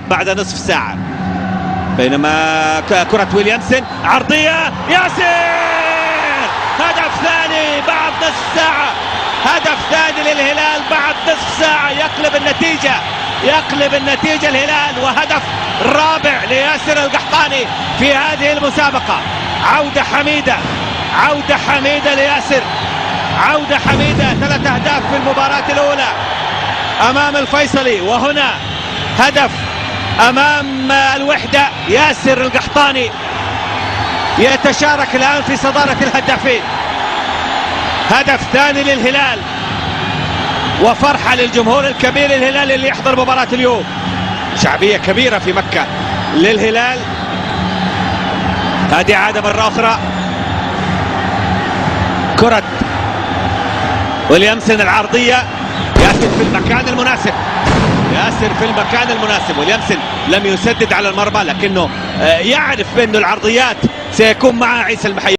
بعد نصف ساعة، بينما كرة ويليامسون عرضية ياسر، هدف ثاني بعد نصف ساعة، هدف ثاني للهلال بعد نصف ساعة، يقلب النتيجة الهلال، وهدف رابع لياسر القحطاني في هذه المسابقة. عودة حميدة لياسر، عودة حميدة، 3 أهداف في المباراة الأولى أمام الفيصلي، وهنا هدف أمام الوحدة. ياسر القحطاني يتشارك الآن في صدارة الهدافين، هدف ثاني للهلال، وفرحة للجمهور الكبير الهلالي اللي يحضر مباراة اليوم. شعبية كبيرة في مكة للهلال. هذه عادة مرة أخرى، كرة ويليامسون العرضية، ياسر في المكان المناسب، ويليامسون لم يسدد على المرمى، لكنه يعرف بأن العرضيات سيكون مع عيسى المحيي.